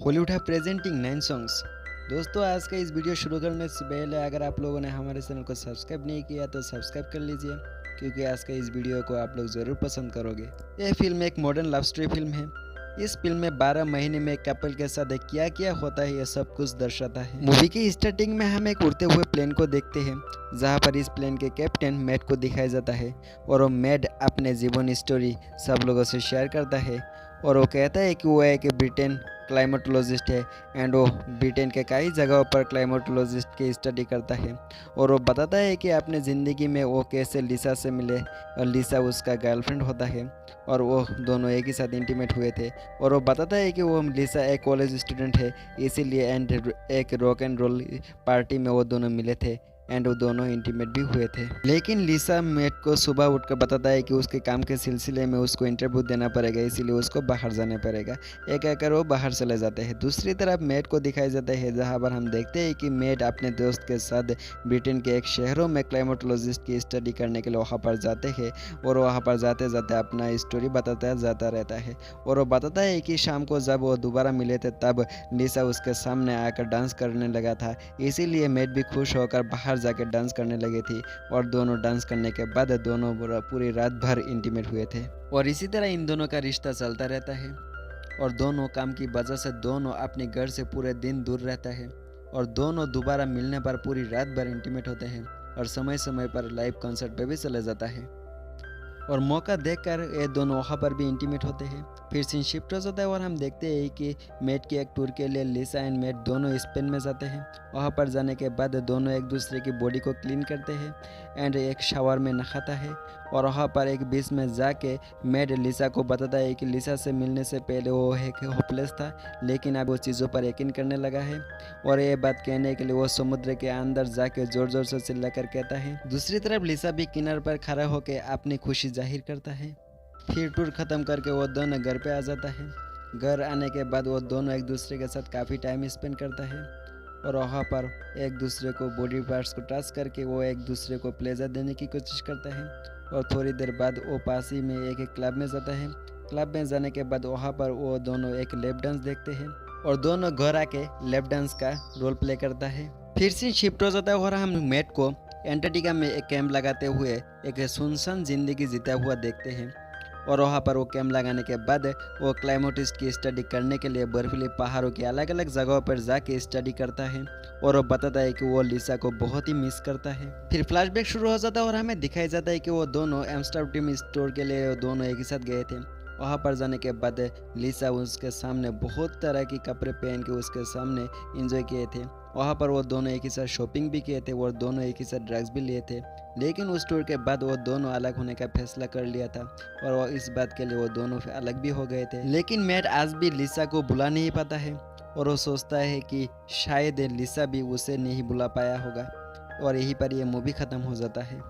Hollywood है presenting 9 songs. दोस्तों, आज का इस वीडियो शुरू करने से पहले अगर आप लोगों ने हमारे चैनल को सब्सक्राइब नहीं किया तो सब्सक्राइब कर लीजिए, क्योंकि आज का इस वीडियो को आप लोग ज़रूर पसंद करोगे। यह फिल्म एक मॉडर्न लव स्टोरी फिल्म है। इस फिल्म में 12 महीने में कपल के साथ क्या क्या होता है यह सब कुछ दर्शाता है। मूवी की स्टार्टिंग में हम एक उड़ते हुए प्लेन को देखते हैं, जहाँ पर इस प्लेन के कैप्टन मैट को दिखाया जाता है और वो मैट अपने जीवन स्टोरी सब लोगों से शेयर करता है। और वो कहता है कि वो एक ब्रिटेन क्लाइमेटोलॉजिस्ट है एंड वो ब्रिटेन के कई जगहों पर क्लाइमेटोलॉजिस्ट की स्टडी करता है। और वो बताता है कि अपने ज़िंदगी में वो कैसे लिसा से मिले और लिसा उसका गर्लफ्रेंड होता है और वो दोनों एक ही साथ इंटीमेट हुए थे। और वो बताता है कि वो लिसा एक कॉलेज स्टूडेंट है, इसीलिए एंड एक रॉक एंड रोल पार्टी में वो दोनों मिले थे एंड वो दोनों इंटीमेट भी हुए थे। लेकिन लिसा मैट को सुबह उठकर बताता है कि उसके काम के सिलसिले में उसको इंटरव्यू देना पड़ेगा, इसीलिए उसको बाहर जाना पड़ेगा। एक कहकर वो बाहर चले जाते हैं। दूसरी तरफ मैट को दिखाया जाता है, जहाँ पर हम देखते हैं कि मैट अपने दोस्त के साथ ब्रिटेन के एक शहरों में क्लाइमेटोलॉजिस्ट की स्टडी करने के लिए वहाँ पर जाते हैं और वहाँ पर जाते जाते अपना स्टोरी बताता जाता रहता है। और वो बताता है कि शाम को जब वो दोबारा मिले थे तब लिसा उसके सामने आकर डांस करने लगा था, इसीलिए मैट भी खुश होकर बाहर जाके डांस करने लगी थी और दोनों डांस करने के बाद दोनों पूरी रात भर इंटीमेट हुए थे। और इसी तरह इन दोनों का रिश्ता चलता रहता है और दोनों काम की वजह से दोनों अपने घर से पूरे दिन दूर रहता है और दोनों दोबारा मिलने पर पूरी रात भर इंटीमेट होते हैं और समय समय पर लाइव कॉन्सर्ट पे भी चले जाता है और मौका देखकर ये दोनों वहाँ पर भी इंटीमेट होते हैं। फिर सीन शिफ्ट हो जाता है और हम देखते हैं कि मैट के एक टूर के लिए लिसा एंड मैट दोनों स्पेन में जाते हैं। वहाँ पर जाने के बाद दोनों एक दूसरे की बॉडी को क्लीन करते हैं एंड एक शावर में नहाता है। और वहाँ पर एक बीच में जाके मैट लिसा को बताता है कि लिसा से मिलने से पहले वो एक होपलेस था, लेकिन अब वो चीज़ों पर यकीन करने लगा है। और ये बात कहने के लिए वो समुद्र के अंदर जाके जोर जोर से चिल्लाकर कहता है। दूसरी तरफ लिसा भी किनारे पर खड़ा होकर अपनी खुशी जाहिर करता है। फिर टूर ख़त्म करके वो दोनों घर पे आ जाता है। घर आने के बाद वो दोनों एक दूसरे के साथ काफ़ी टाइम स्पेंड करता है और वहाँ पर एक दूसरे को बॉडी पार्ट्स को टच करके वो एक दूसरे को प्लेजर देने की कोशिश करता है। और थोड़ी देर बाद वो पास ही में एक क्लब में जाता है। क्लब में जाने के बाद वहाँ पर वो दोनों एक लेप डांस देखते हैं और दोनों घर आके लेप डांस का रोल प्ले करता है। फिर से शिफ्ट हो जाता है और हम मैट को एंटार्क्टिका में एक कैंप लगाते हुए एक सुनसान जिंदगी जीता हुआ देखते हैं। और वहाँ पर वो कैंप लगाने के बाद वो क्लाइमेटिस्ट की स्टडी करने के लिए बर्फीले पहाड़ों की अलग अलग जगहों पर जाके स्टडी करता है और वो बताता है कि वो लिसा को बहुत ही मिस करता है। फिर फ्लैशबैक शुरू हो जाता है और हमें दिखाया जाता है कि वो दोनों एम्स्टर्डम स्टोर के लिए दोनों एक ही साथ गए थे। वहाँ पर जाने के बाद लिसा उसके सामने बहुत तरह के कपड़े पहन के उसके सामने इंजॉय किए थे। वहाँ पर वो दोनों एक ही साथ शॉपिंग भी किए थे और दोनों एक ही साथ ड्रग्स भी लिए थे। लेकिन उस टूर के बाद वो दोनों अलग होने का फैसला कर लिया था और वो इस बात के लिए वो दोनों अलग भी हो गए थे। लेकिन मैट आज भी लिसा को बुला नहीं पाता है और वो सोचता है कि शायद लिसा भी उसे नहीं बुला पाया होगा। और यहीं पर ये मूवी ख़त्म हो जाता है।